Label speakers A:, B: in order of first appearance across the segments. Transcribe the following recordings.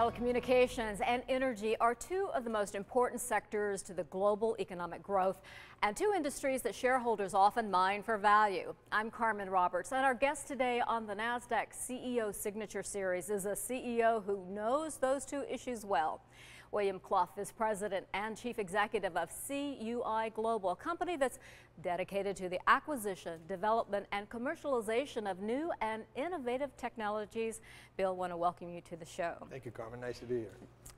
A: Telecommunications and energy are two of the most important sectors to the global economic growth and two industries that shareholders often mine for value. I'm Carmen Roberts, and our guest today on the NASDAQ CEO Signature Series is a CEO who knows those two issues well. William Clough is president and chief executive of CUI Global, a company that's dedicated to the acquisition, development, and commercialization of new and innovative technologies. Bill, I want to welcome you to the show.
B: Thank you, Carmen. Nice to be here.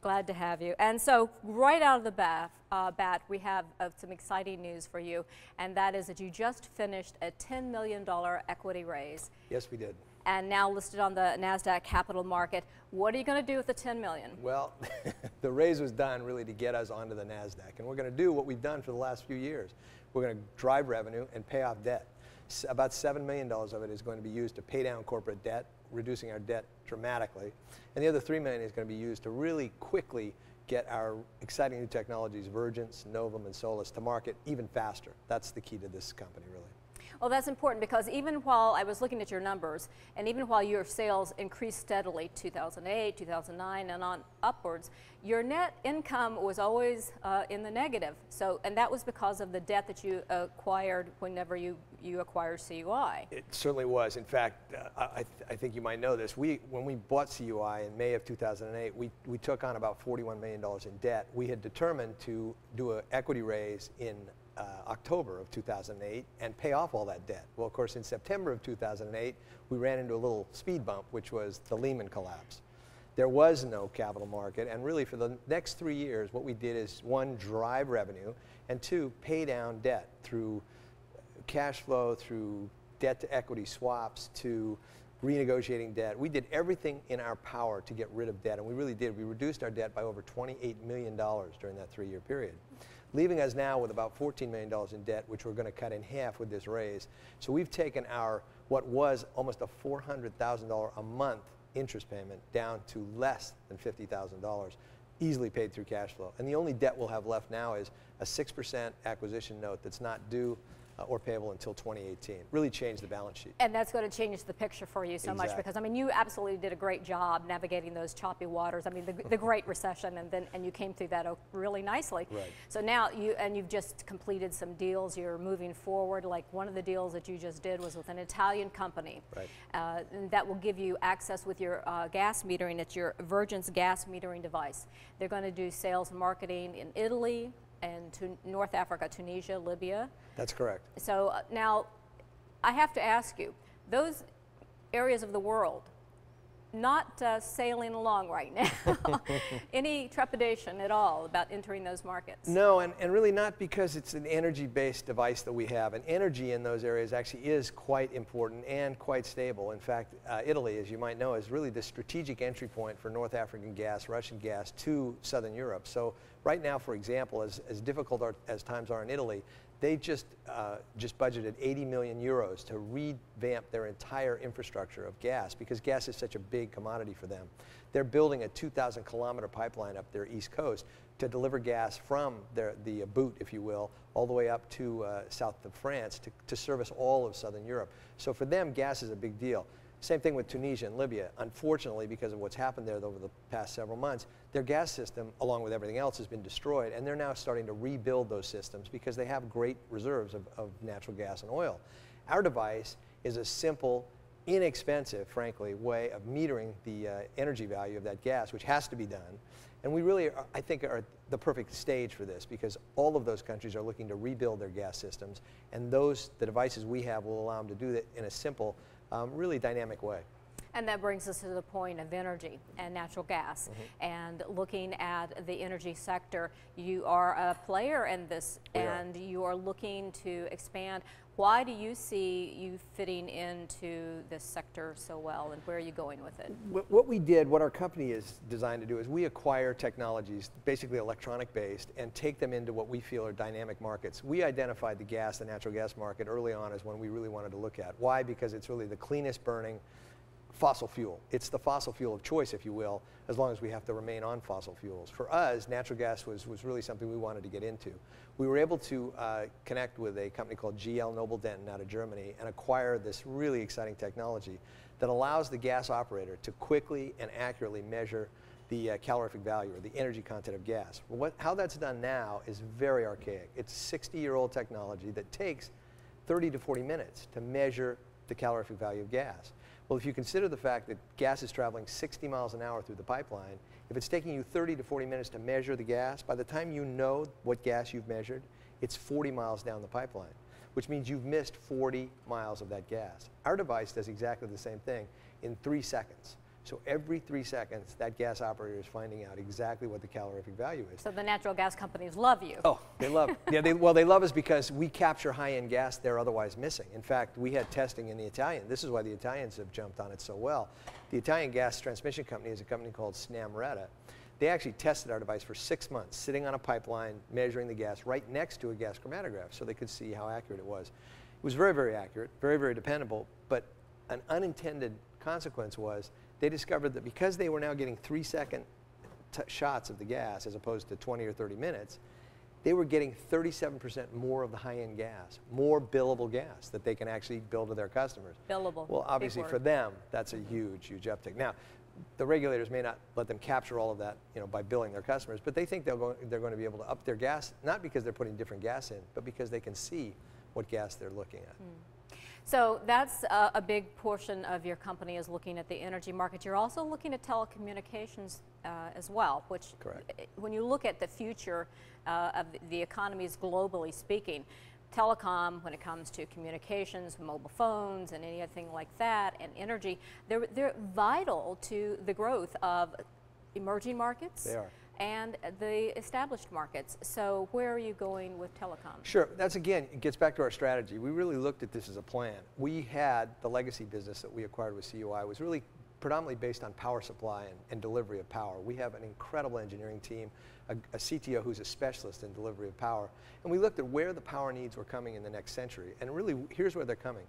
A: Glad to have you. And so right out of the bat, we have some exciting news for you, and that is that you just finished a $10 million equity raise.
B: Yes, we did.
A: And now listed on the NASDAQ capital market. What are you going to do with the $10 million?
B: Well, the raise was done really to get us onto the NASDAQ. And we're going to do what we've done for the last few years. We're going to drive revenue and pay off debt. About $7 million of it is going to be used to pay down corporate debt, reducing our debt dramatically. And the other $3 million is going to be used to really quickly get our exciting new technologies, Vergence, Novum, and Solus, to market even faster. That's the key to this company, really.
A: Well, that's important because even while I was looking at your numbers, and even while your sales increased steadily 2008, 2009, and on upwards, your net income was always in the negative. So, and that was because of the debt that you acquired whenever you acquired CUI.
B: It certainly was. In fact, I think you might know this. When we bought CUI in May of 2008, we took on about $41 million in debt. We had determined to do an equity raise in October of 2008 and pay off all that debt. Well, of course, in September of 2008, we ran into a little speed bump, which was the Lehman collapse. There was no capital market, and really for the next 3 years, what we did is, one, drive revenue, and two, pay down debt through cash flow, through debt to equity swaps, to renegotiating debt. We did everything in our power to get rid of debt, and we really did. We reduced our debt by over $28 million during that 3-year period, leaving us now with about $14 million in debt, which we're going to cut in half with this raise. So we've taken our, what was almost a $400,000 a month interest payment down to less than $50,000, easily paid through cash flow. And the only debt we'll have left now is a 6% acquisition note that's not due or payable until 2018. Really changed the balance sheet.
A: And that's going to change the picture for you so much, because I mean, you absolutely did a great job navigating those choppy waters. I mean, the Great Recession, and you came through that really nicely.
B: Right.
A: So now you've just completed some deals. You're moving forward. Like one of the deals that you just did was with an Italian company.
B: Right.
A: And that will give you access with your gas metering. It's your Vergence gas metering device. They're going to do sales and marketing in Italy, and to North Africa, Tunisia, Libya. That's correct. So now I have to ask you, those areas of the world not sailing along right now. Any trepidation at all about entering those markets?
B: No, and really not, because it's an energy-based device that we have, and energy in those areas actually is quite important and quite stable. In fact, Italy, as you might know, is really the strategic entry point for North African gas, Russian gas to Southern Europe. So right now, for example, as difficult as times are in Italy, they just budgeted 80 million euros to revamp their entire infrastructure of gas, because gas is such a big commodity for them. They're building a 2,000-kilometer pipeline up their east coast to deliver gas from the boot, if you will, all the way up to south of France to service all of Southern Europe. So for them, gas is a big deal. Same thing with Tunisia and Libya. Unfortunately, because of what's happened there over the past several months, their gas system, along with everything else, has been destroyed, and they're now starting to rebuild those systems because they have great reserves of natural gas and oil. Our device is a simple, inexpensive, frankly, way of metering the energy value of that gas, which has to be done. And we really, I think, are the perfect stage for this, because all of those countries are looking to rebuild their gas systems, and the devices we have will allow them to do that in a simple, really dynamic way.
A: And that brings us to the point of energy and natural gas. And looking at the energy sector, you are a player in this, and you are looking to expand. Why do you see you fitting into this sector so well, and where are you going with it?
B: What our company is designed to do is we acquire technologies, basically electronic based, and take them into what we feel are dynamic markets. We identified the natural gas market early on as one we really wanted to look at. Why? Because it's really the cleanest burning fossil fuel. It's the fossil fuel of choice, if you will, as long as we have to remain on fossil fuels. For us, natural gas was really something we wanted to get into. We were able to connect with a company called GL Noble Denton out of Germany and acquire this really exciting technology that allows the gas operator to quickly and accurately measure the calorific value or the energy content of gas. Well, how that's done now is very archaic. It's 60-year-old technology that takes 30 to 40 minutes to measure the calorific value of gas. Well, if you consider the fact that gas is traveling 60 miles an hour through the pipeline, if it's taking you 30 to 40 minutes to measure the gas, by the time you know what gas you've measured, it's 40 miles down the pipeline, which means you've missed 40 miles of that gas. Our device does exactly the same thing in 3 seconds. So every 3 seconds, that gas operator is finding out exactly what the calorific value is.
A: So the natural gas companies love you.
B: Oh, they love, yeah, they love us because we capture high-end gas they're otherwise missing. In fact, we had testing in the Italian. This is why the Italians have jumped on it so well. The Italian gas transmission company is a company called Snamretta. They actually tested our device for 6 months, sitting on a pipeline, measuring the gas right next to a gas chromatograph so they could see how accurate it was. It was very, very accurate, very, very dependable, but an unintended consequence was they discovered that because they were now getting 3-second shots of the gas as opposed to 20 or 30 minutes, they were getting 37% more of the high-end gas, more billable gas that they can actually bill to their customers.
A: Billable.
B: Well, obviously for them, that's a huge, huge uptick. Now, the regulators may not let them capture all of that, by billing their customers, but they think they're going to be able to up their gas, not because they're putting different gas in, but because they can see what gas they're looking at.
A: So that's a big portion of your company is looking at the energy market. You're also looking at telecommunications as well, which
B: Correct.
A: When you look at the future of the economies globally speaking, telecom, when it comes to communications, mobile phones and anything like that, and energy, they're vital to the growth of emerging markets.
B: They are.
A: And the established markets. So where are you going with telecom?
B: Sure, that's again, it gets back to our strategy. We really looked at this as a plan. We had the legacy business that we acquired with CUI was really predominantly based on power supply and delivery of power. We have an incredible engineering team, a CTO who's a specialist in delivery of power. And we looked at where the power needs were coming in the next century. And really, here's where they're coming.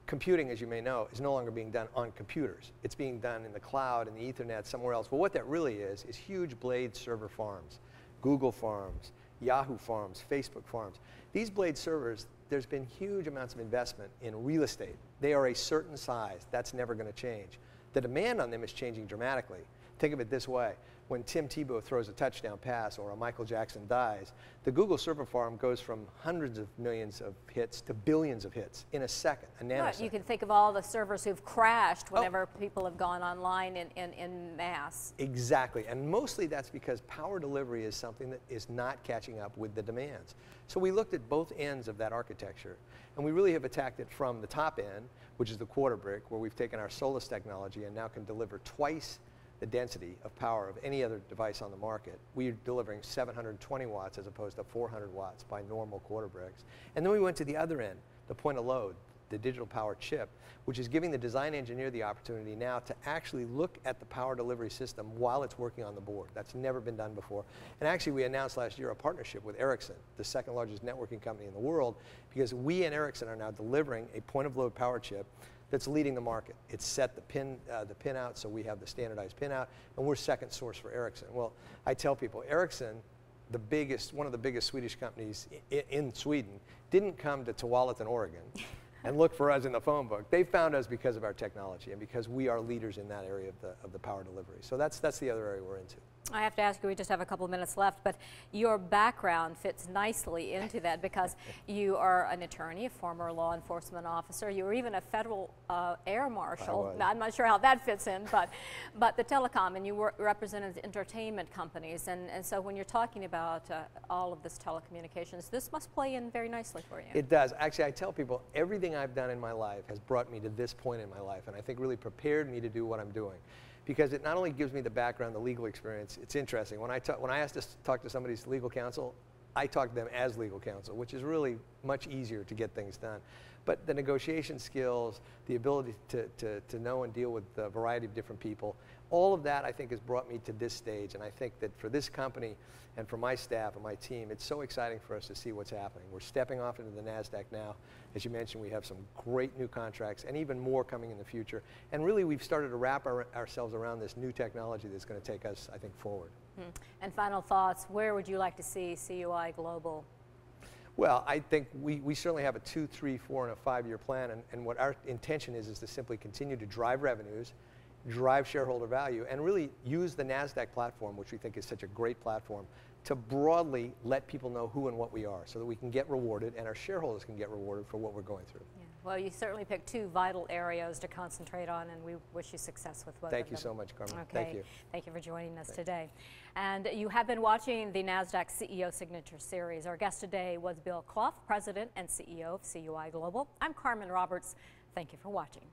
B: Computing, as you may know, is no longer being done on computers. It's being done in the cloud, in the Ethernet, somewhere else. But what that really is huge blade server farms, Google farms, Yahoo farms, Facebook farms. These blade servers, there's been huge amounts of investment in real estate. They are a certain size. That's never going to change. The demand on them is changing dramatically. Think of it this way. When Tim Tebow throws a touchdown pass or a Michael Jackson dies, the Google server farm goes from hundreds of millions of hits to billions of hits in a second, a nanosecond.
A: Right, you can think of all the servers who've crashed whenever people have gone online in mass.
B: Exactly, and mostly that's because power delivery is something that is not catching up with the demands. So we looked at both ends of that architecture, and we really have attacked it from the top end, which is the quarter brick, where we've taken our Solus technology and now can deliver twice the density of power of any other device on the market. We're delivering 720 watts as opposed to 400 watts by normal quarter bricks. And then we went to the other end, the point of load, the digital power chip, which is giving the design engineer the opportunity now to actually look at the power delivery system while it's working on the board. That's never been done before. And actually we announced last year a partnership with Ericsson, the second largest networking company in the world, because we and Ericsson are now delivering a point of load power chip that's leading the market. It's set the pin out, so we have the standardized pin out, and we're second source for Ericsson. Well, I tell people, Ericsson, one of the biggest Swedish companies in Sweden, didn't come to Tualatin, Oregon, and look for us in the phone book. They found us because of our technology and because we are leaders in that area of the power delivery. So that's the other area we're into.
A: I have to ask you, we just have a couple of minutes left, but your background fits nicely into that because you are an attorney, a former law enforcement officer. You were even a federal air marshal. Now, I'm not sure how that fits in, but the telecom, and you represented entertainment companies. And so when you're talking about all of this telecommunications, this must play in very nicely for you.
B: It does. Actually, I tell people everything I've done in my life has brought me to this point in my life, and I think really prepared me to do what I'm doing. Because it not only gives me the background, the legal experience, it's interesting. When I ask to talk to somebody's legal counsel, I talk to them as legal counsel, which is really much easier to get things done. But the negotiation skills, the ability to know and deal with a variety of different people, all of that I think has brought me to this stage. And I think that for this company and for my staff and my team, it's so exciting for us to see what's happening. We're stepping off into the NASDAQ now. As you mentioned, we have some great new contracts and even more coming in the future. And really we've started to wrap ourselves around this new technology that's going to take us, I think, forward.
A: And final thoughts, where would you like to see CUI Global?
B: Well, I think we certainly have a 2, 3, 4, and a 5-year plan, and what our intention is to simply continue to drive revenues drive shareholder value, and really use the NASDAQ platform, which we think is such a great platform, to broadly let people know who and what we are so that we can get rewarded and our shareholders can get rewarded for what we're going through.
A: Yeah. Well, you certainly picked two vital areas to concentrate on, and we wish you success with both of them.
B: Thank you so much, Carmen.
A: Okay.
B: Thank you.
A: Thank you for joining us today. And you have been watching the NASDAQ CEO Signature Series. Our guest today was Bill Clough, President and CEO of CUI Global. I'm Carmen Roberts. Thank you for watching.